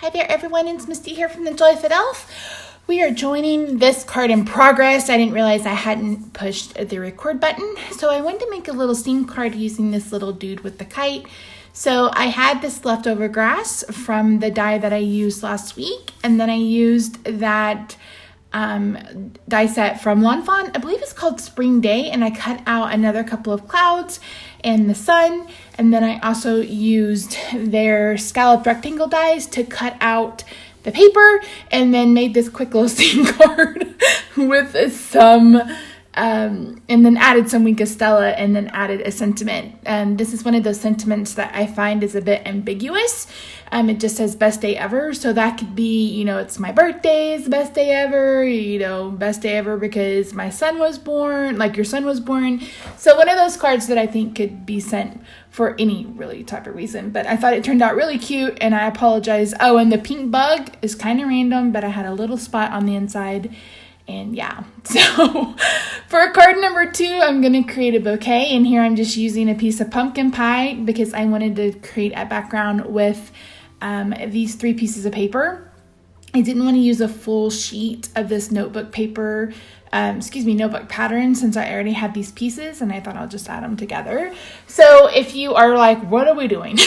Hi there everyone, it's Misty here from TheJollyFatElf. We are joining this card in progress. I didn't realize I hadn't pushed the record button, so I wanted to make a little scene card using this little dude with the kite. So I had this leftover grass from the die that I used last week, and then I used that die set from Lawn Fawn. I believe it's called Spring Day, and I cut out another couple of clouds and the sun, and then I also used their scalloped rectangle dies to cut out the paper, and then made this quick little scene card with some and then added some Wink of Stella, and then added a sentiment. This is one of those sentiments that I find is a bit ambiguous. It just says best day ever. So that could be, it's my birthday is the best day ever, best day ever because my son was born, like your son was born. So one of those cards that I think could be sent for any really type of reason. But I thought it turned out really cute, and I apologize. Oh, and the pink bug is kind of random, but I had a little spot on the inside. And yeah, so for card number 2, I'm going to create a bouquet. And here I'm just using a piece of pumpkin pie because I wanted to create a background with these 3 pieces of paper. I didn't want to use a full sheet of this notebook paper, notebook pattern, since I already had these pieces, and I thought I'll just add them together. So if you are like, what are we doing?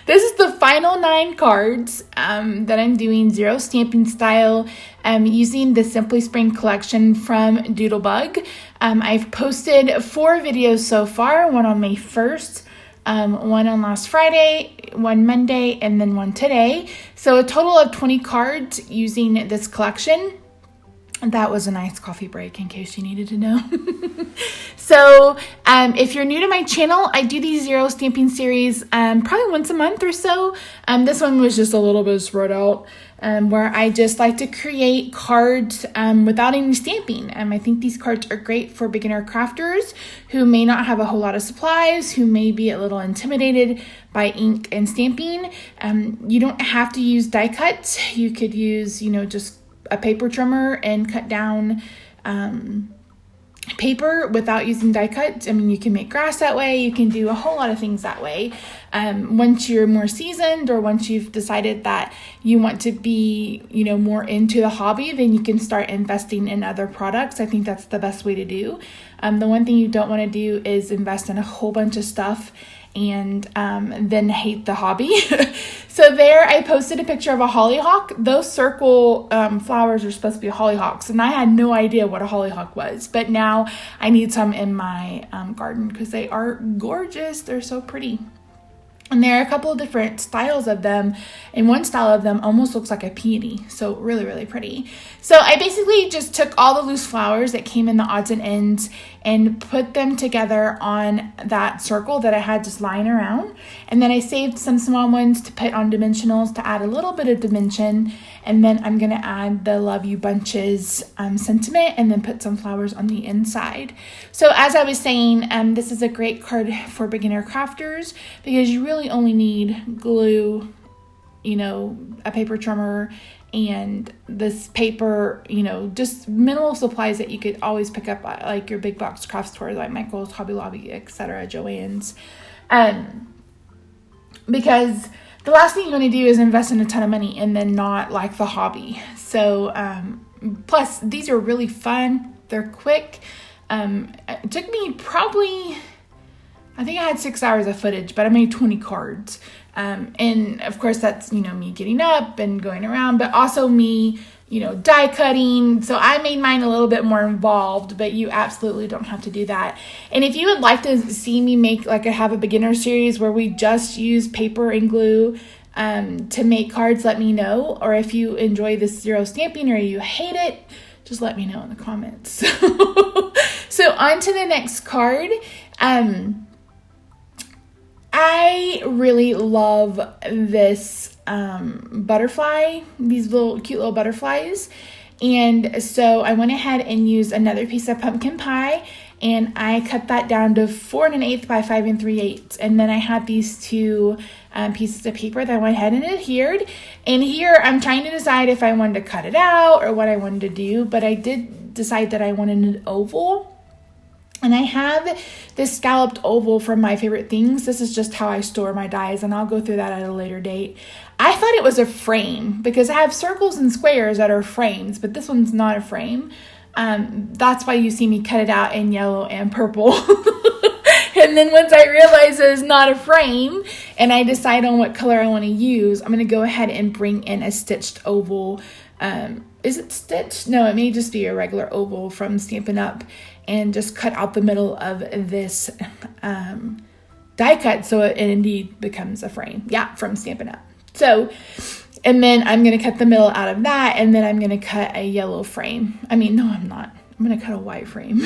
This is the final 9 cards that I'm doing 0 stamping style using the Simply Spring collection from Doodlebug. I've posted 4 videos so far, one on May 1st, one on last Friday, one Monday, and then one today. So a total of 20 cards using this collection. That was a nice coffee break, in case you needed to know. So if you're new to my channel, I do these 0 stamping series probably once a month or so. This one was just a little bit spread out, where I just like to create cards without any stamping. I think these cards are great for beginner crafters who may not have a whole lot of supplies, who may be a little intimidated by ink and stamping. You don't have to use die cuts. You could use, just a paper trimmer and cut down paper without using die cuts. You can make grass that way. You can do a whole lot of things that way. Once you're more seasoned, or once you've decided that you want to be, more into the hobby, then you can start investing in other products. I think that's the best way to do. The one thing you don't want to do is invest in a whole bunch of stuff and then hate the hobby. So there I posted a picture of a hollyhock. Those circle flowers are supposed to be hollyhocks, and I had no idea what a hollyhock was, but now I need some in my garden because they are gorgeous. They're so pretty. And there are a couple of different styles of them, and one style of them almost looks like a peony. So really, really pretty. So I basically just took all the loose flowers that came in the odds and ends and put them together on that circle that I had just lying around. And then I saved some small ones to put on dimensionals to add a little bit of dimension. And then I'm going to add the Love You Bunches sentiment, and then put some flowers on the inside. So as I was saying, this is a great card for beginner crafters because you really only need glue, a paper trimmer, and this paper, just minimal supplies that you could always pick up at like your big box craft stores like Michael's, Hobby Lobby, etc., Joann's. Because the last thing you want to do is invest in a ton of money and then not like the hobby. So, plus these are really fun. They're quick. It took me probably, I think I had 6 hours of footage, but I made 20 cards. And of course that's, me getting up and going around, but also me, die cutting. So I made mine a little bit more involved, but you absolutely don't have to do that. And if you would like to see me make, I have a beginner series where we just use paper and glue to make cards, let me know. Or if you enjoy this 0 stamping or you hate it, just let me know in the comments. So on to the next card. I really love this butterfly, these cute little butterflies. And so I went ahead and used another piece of pumpkin pie, and I cut that down to 4 1/8 by 5 3/8. And then I had these 2 pieces of paper that I went ahead and adhered. And here I'm trying to decide if I wanted to cut it out or what I wanted to do, but I did decide that I wanted an oval. And I have this scalloped oval from My Favorite Things. This is just how I store my dies, and I'll go through that at a later date. I thought it was a frame because I have circles and squares that are frames, but this one's not a frame. That's why you see me cut it out in yellow and purple. And then once I realize it's not a frame and I decide on what color I want to use, I'm going to go ahead and bring in a stitched oval. Is it stitched? No, it may just be a regular oval from Stampin' Up! And just cut out the middle of this die cut so it indeed becomes a frame. Yeah, from Stampin' Up! So, and then I'm going to cut the middle out of that, and then I'm going to cut a yellow frame. I mean, no, I'm not. I'm going to cut a white frame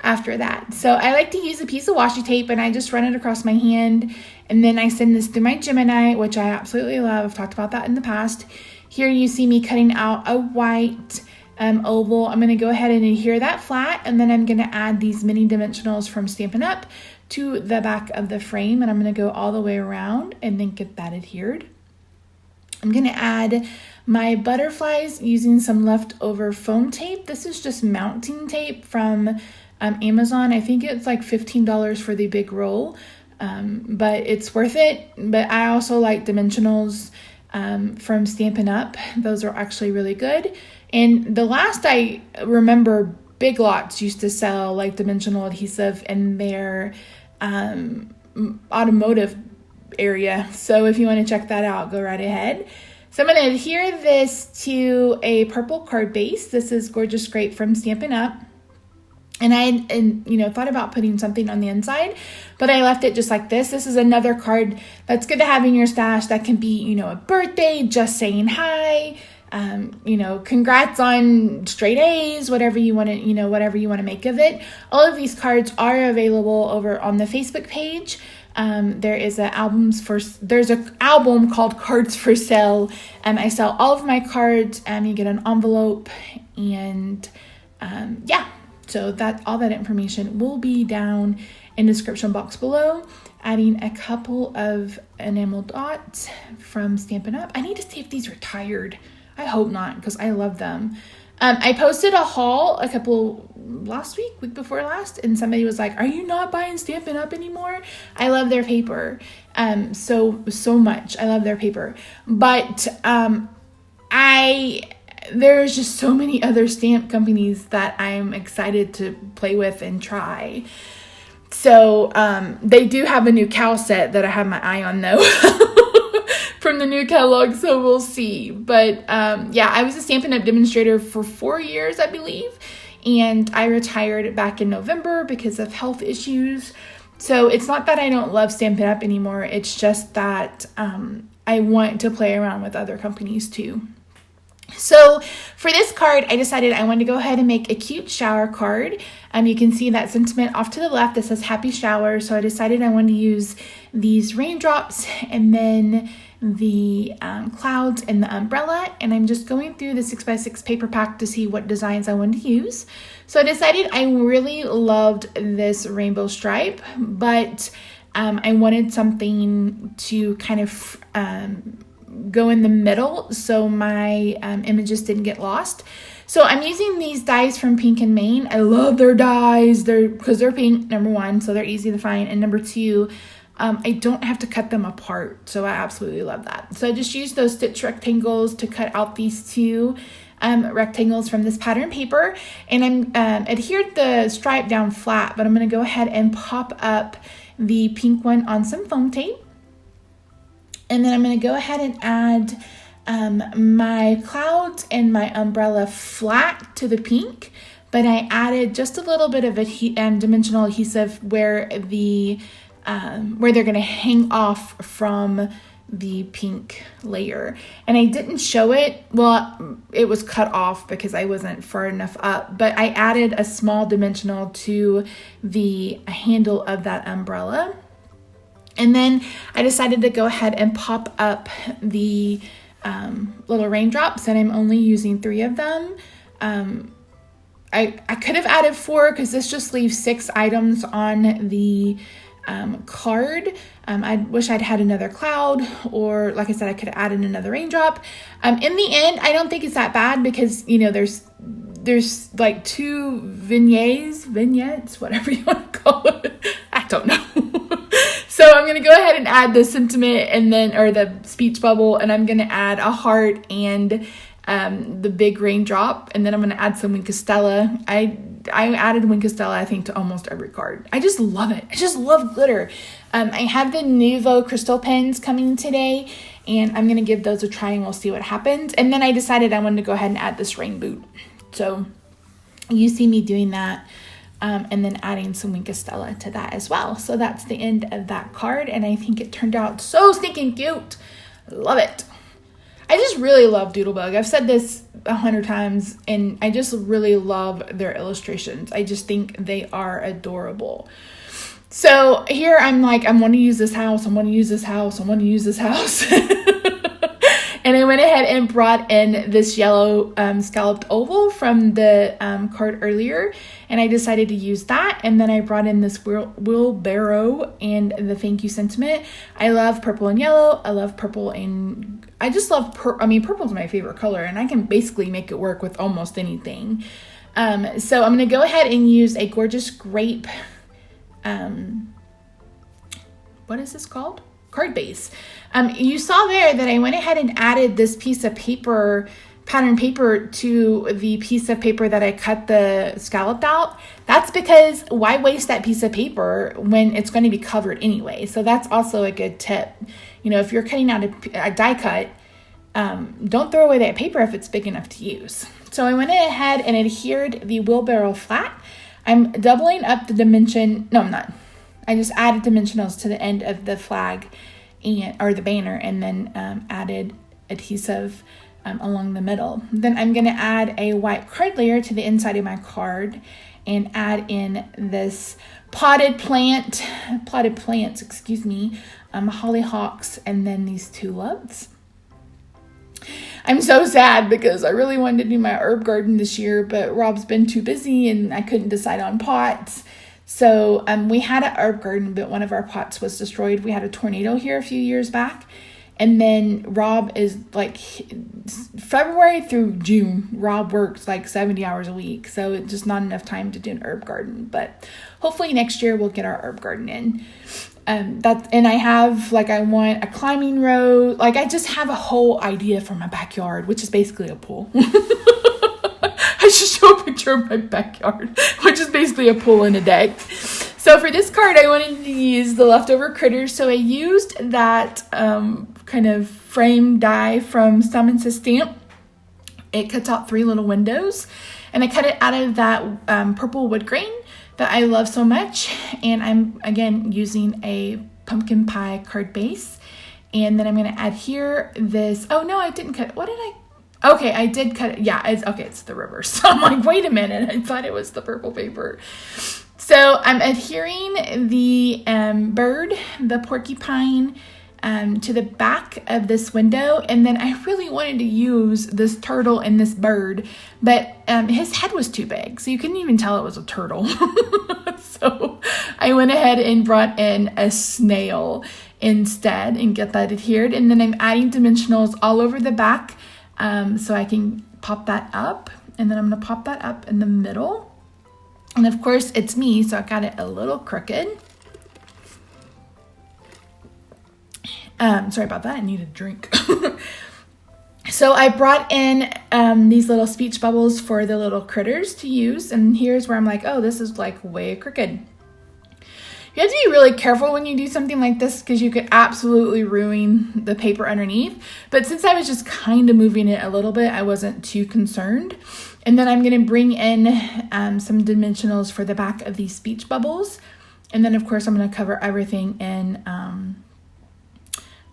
after that. So I like to use a piece of washi tape, and I just run it across my hand, and then I send this through my Gemini, which I absolutely love. I've talked about that in the past. Here you see me cutting out a white oval. I'm going to go ahead and adhere that flat, and then I'm going to add these mini dimensionals from Stampin' Up! To the back of the frame, and I'm going to go all the way around and then get that adhered. I'm going to add my butterflies using some leftover foam tape. This is just mounting tape from Amazon. I think it's like $15 for the big roll, but it's worth it. But I also like dimensionals from Stampin' Up! Those are actually really good. And the last I remember, Big Lots used to sell like dimensional adhesive in their automotive area. So if you want to check that out, go right ahead. So I'm going to adhere this to a purple card base. This is Gorgeous Grape from Stampin' Up! And I thought about putting something on the inside, but I left it just like this. This is another card that's good to have in your stash. That can be, a birthday, just saying hi, congrats on straight A's, whatever you want to make of it. All of these cards are available over on the Facebook page. There's an album called Cards for Sale, and I sell all of my cards, and you get an envelope, and so that all that information will be down in the description box below. Adding a couple of enamel dots from Stampin' Up! I need to see if these retired. I hope not, because I love them. I posted a haul week before last, and somebody was like, are you not buying Stampin' Up! Anymore? I love their paper so much. I love their paper. But there's just so many other stamp companies that I'm excited to play with and try. So they do have a new cow set that I have my eye on, though. From the new catalog, so we'll see. But I was a Stampin' Up! Demonstrator for 4 years, I believe, and I retired back in November because of health issues. So it's not that I don't love Stampin' Up! Anymore, it's just that I want to play around with other companies too. So for this card, I decided I wanted to go ahead and make a cute shower card. You can see that sentiment off to the left that says happy shower. So I decided I wanted to use these raindrops and then the clouds and the umbrella. And I'm just going through the 6x6 paper pack to see what designs I wanted to use. So I decided I really loved this rainbow stripe, but I wanted something to kind of go in the middle so my images didn't get lost. So I'm using these dies from Pink and Maine. I love their dies because they're pink, number one, so they're easy to find, and number two, I don't have to cut them apart, so I absolutely love that. So I just used those stitch rectangles to cut out these two rectangles from this pattern paper, and I'm adhered the stripe down flat, but I'm going to go ahead and pop up the pink one on some foam tape. And then I'm going to go ahead and add my clouds and my umbrella flat to the pink, but I added just a little bit of dimensional adhesive where they're going to hang off from the pink layer. And I didn't show it. Well, it was cut off because I wasn't far enough up, but I added a small dimensional to the handle of that umbrella. And then I decided to go ahead and pop up the little raindrops, and I'm only using 3 of them. I could have added 4 because this just leaves 6 items on the card. I wish I'd had another cloud, or like I said, I could have added another raindrop. In the end, I don't think it's that bad because, you know, there's like 2 vignettes, whatever you want to call it. I don't know. So I'm going to go ahead and add the sentiment and then, or the speech bubble, and I'm going to add a heart and the big raindrop, and then I'm going to add some Wink of Stella. I added Wink of Stella, I think, to almost every card. I just love it. I just love glitter. I have the Nuvo crystal pens coming today, and I'm going to give those a try and we'll see what happens. And then I decided I wanted to go ahead and add this rain boot. So you see me doing that, and then adding some Wink of Stella to that as well. So that's the end of that card, and I think it turned out so stinking cute. Love it. I just really love Doodlebug. I've said this 100 times, and I just really love their illustrations. I just think they are adorable. So here I'm like, I want to use this house. I want to use this house. I want to use this house. And I went ahead and brought in this yellow scalloped oval from the card earlier, and I decided to use that. And then I brought in this wheelbarrow and the thank you sentiment. I love purple and yellow. I love purple and I just love purple is my favorite color, and I can basically make it work with almost anything. So I'm going to go ahead and use a gorgeous grape. What is this called? Card base. You saw there that I went ahead and added this piece of paper, pattern paper, to the piece of paper that I cut the scalloped out. That's because why waste that piece of paper when it's going to be covered anyway? So that's also a good tip. You know, if you're cutting out a die cut, don't throw away that paper if it's big enough to use. So I went ahead and adhered the wheelbarrow flat. I'm doubling up the dimension. No, I'm not. I just added dimensionals to the end of the flag or the banner, and then added adhesive along the middle. Then I'm going to add a white card layer to the inside of my card and add in this potted plants, hollyhocks, and then these tulips. I'm so sad because I really wanted to do my herb garden this year, but Rob's been too busy and I couldn't decide on pots. So we had an herb garden, but one of our pots was destroyed. We had a tornado here a few years back. And then Rob is like February through June, Rob works like 70 hours a week. So it's just not enough time to do an herb garden. But hopefully next year we'll get our herb garden in. And I have I want a climbing road. I just have a whole idea for my backyard, which is basically a pool. I should show a picture of my backyard, which is basically a pool and a deck. So for this card, I wanted to use the leftover critters. So I used that kind of frame die from Summons a Stamp. It cuts out 3 little windows, and I cut it out of that purple wood grain that I love so much. And I'm again using a pumpkin pie card base, and then I'm going to add here this. Oh no, I didn't cut. What did I? Okay, I did cut it. Yeah, it's the reverse. So I'm like, wait a minute, I thought it was the purple paper. So I'm adhering the bird, the porcupine, to the back of this window. And then I really wanted to use this turtle and this bird, but his head was too big, so you couldn't even tell it was a turtle. So I went ahead and brought in a snail instead and get that adhered. And then I'm adding dimensionals all over the back, so I can pop that up. And then I'm going to pop that up in the middle. And of course it's me, so I got it a little crooked. Sorry about that, I need a drink. So I brought in these little speech bubbles for the little critters to use. And here's where I'm like, oh, this is way crooked. You have to be really careful when you do something like this because you could absolutely ruin the paper underneath. But since I was just kind of moving it a little bit, I wasn't too concerned. And then I'm going to bring in some dimensionals for the back of these speech bubbles. And then, of course, I'm going to cover everything in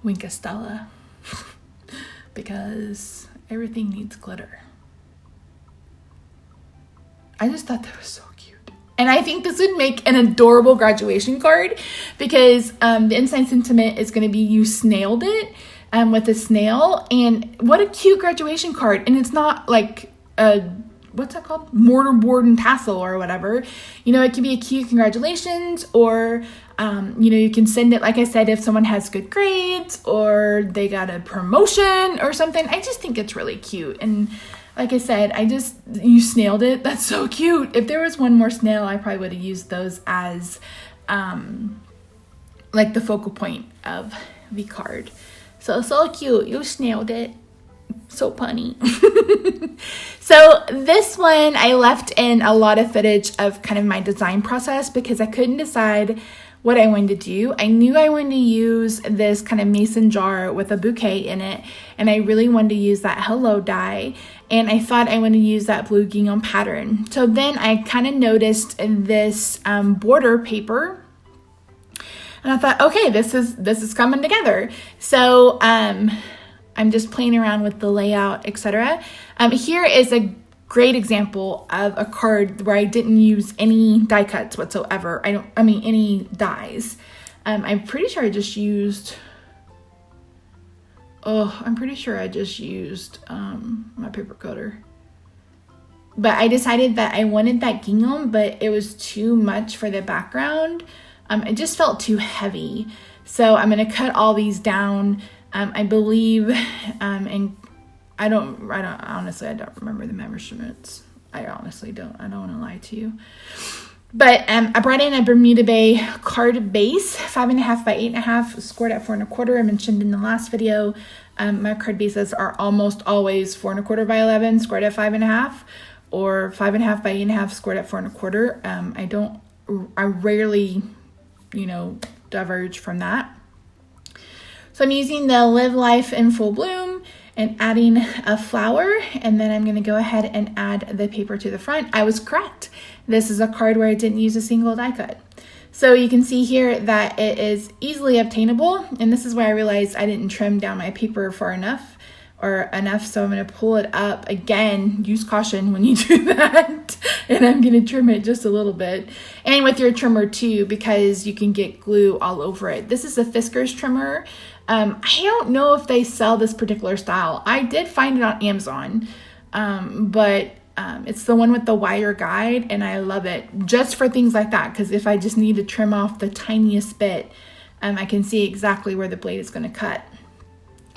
Wink of Stella because everything needs glitter. I just thought that was so cute. And I think this would make an adorable graduation card because the inside sentiment is going to be you snailed it with a snail. And what a cute graduation card. And it's not like a what's that called? Mortarboard and tassel or whatever. You know, it can be a cute congratulations, or, you know, you can send it, like I said, if someone has good grades or they got a promotion or something. I just think it's really cute. And like I said, you snailed it. That's so cute. If there was one more snail, I probably would have used those as, like the focal point of the card. So cute. You snailed it. So punny. So this one, I left in a lot of footage of kind of my design process because I couldn't decide what I wanted to do. I knew I wanted to use this kind of mason jar with a bouquet in it, and I really wanted to use that hello die, and I thought I wanted to use that blue gingham pattern. So then I kind of noticed this border paper, and I thought, okay, this is coming together. So I'm just playing around with the layout, etc. Here is a great example of a card where I didn't use any die cuts whatsoever. Any dies. I'm pretty sure I just used, my paper cutter. But I decided that I wanted that gingham, but it was too much for the background. It just felt too heavy. So I'm going to cut all these down. I believe, and I don't remember the measurements. I honestly don't. I don't want to lie to you. But I brought in a Bermuda Bay card base, 5.5 by 8.5, scored at 4 1/4. I mentioned in the last video, my card bases are almost always 4 1/4 by 11, scored at 5.5, or 5.5 by 8.5, scored at 4 1/4. I rarely, diverge from that. So I'm using the Live Life in Full Bloom and adding a flower, and then I'm going to go ahead and add the paper to the front. I was correct. This is a card where I didn't use a single die cut. So you can see here that it is easily obtainable, and this is where I realized I didn't trim down my paper far enough, so I'm going to pull it up again. Use caution when you do that. And I'm going to trim it just a little bit, and with your trimmer too, because you can get glue all over it. This is a Fisker's trimmer. I don't know if they sell this particular style. I did find it on Amazon, but it's the one with the wire guide, and I love it just for things like that, because if I just need to trim off the tiniest bit, I can see exactly where the blade is going to cut.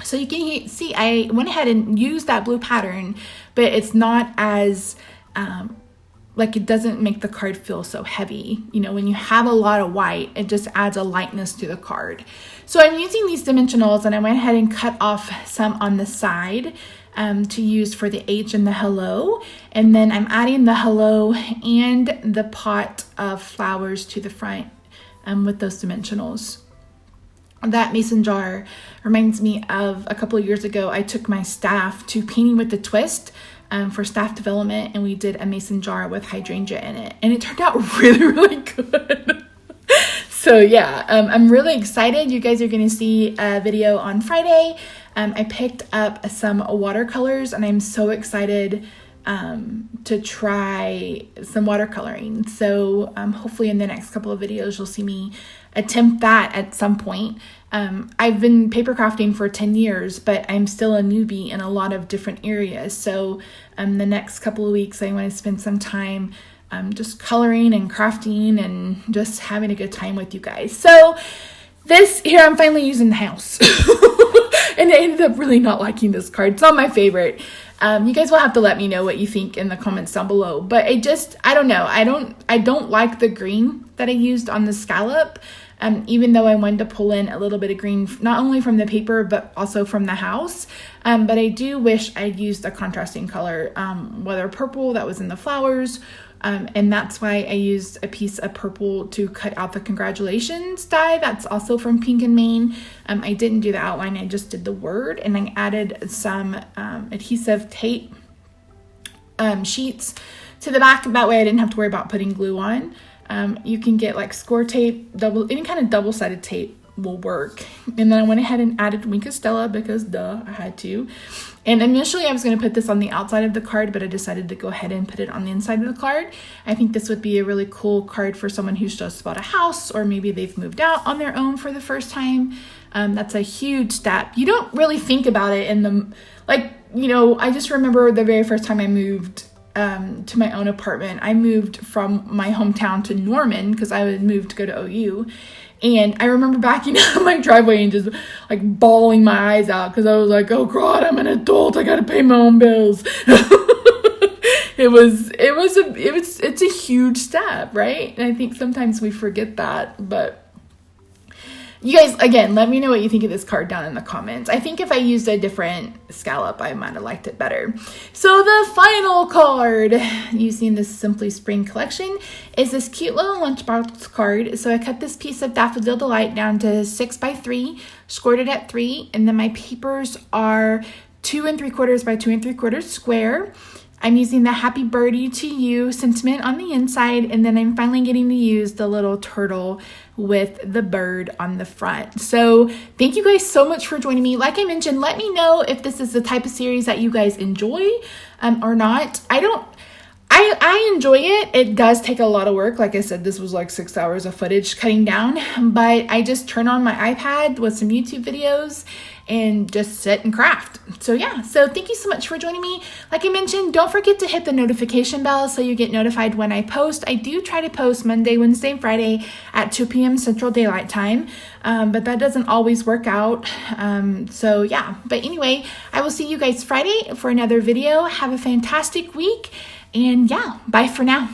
So you can see I went ahead and used that blue pattern, but it's not as, it doesn't make the card feel so heavy. When you have a lot of white, it just adds a lightness to the card. So I'm using these dimensionals, and I went ahead and cut off some on the side to use for the H and the hello. And then I'm adding the hello and the pot of flowers to the front with those dimensionals. That mason jar reminds me of a couple of years ago, I took my staff to Painting with the Twist for staff development, and we did a mason jar with hydrangea in it, and it turned out really, really good. So yeah, I'm really excited. You guys are going to see a video on Friday. I picked up some watercolors, and I'm so excited to try some watercoloring. So hopefully in the next couple of videos, you'll see me attempt that at some point. I've been paper crafting for 10 years, but I'm still a newbie in a lot of different areas. So the next couple of weeks, I want to spend some time just coloring and crafting and just having a good time with you guys. So this here, I'm finally using the house. And I ended up really not liking this card. It's not my favorite. You guys will have to let me know what you think in the comments down below. But I don't know. I don't like the green that I used on the scallop. Even though I wanted to pull in a little bit of green, not only from the paper, but also from the house. But I do wish I'd used a contrasting color, whether purple that was in the flowers. And that's why I used a piece of purple to cut out the congratulations die. That's also from Pink and Main. I didn't do the outline. I just did the word, and I added some adhesive tape sheets to the back. That way I didn't have to worry about putting glue on. You can get like score tape, any kind of double-sided tape will work. And then I went ahead and added Wink of Stella because duh, I had to. And initially I was going to put this on the outside of the card, but I decided to go ahead and put it on the inside of the card. I think this would be a really cool card for someone who's just bought a house, or maybe they've moved out on their own for the first time. That's a huge step. You don't really think about it in the, I just remember the very first time I moved to my own apartment. I moved from my hometown to Norman because I would move to go to OU. And I remember backing out of my driveway and just like bawling my eyes out because I was like, oh God, I'm an adult. I got to pay my own bills. It's a huge step, right? And I think sometimes we forget that, but you guys, again, let me know what you think of this card down in the comments. I think if I used a different scallop, I might have liked it better. So the final card using this Simply Spring collection is this cute little lunchbox card. So I cut this piece of Daffodil Delight down to 6 by 3, scored it at 3, and then my papers are 2 3/4 by 2 3/4 square. I'm using the Happy Birdie to You sentiment on the inside, and then I'm finally getting to use the little turtle with the bird on the front. So thank you guys so much for joining me. Like I mentioned, let me know if this is the type of series that you guys enjoy or not. I enjoy it. It does take a lot of work. Like I said, this was like 6 hours of footage cutting down, but I just turn on my iPad with some YouTube videos and just sit and craft. So yeah, so thank you so much for joining me. Like I mentioned, don't forget to hit the notification bell so you get notified when I post. I do try to post Monday, Wednesday, and Friday at 2 p.m. Central Daylight Time, but that doesn't always work out. So yeah, but anyway, I will see you guys Friday for another video. Have a fantastic week, and yeah, bye for now.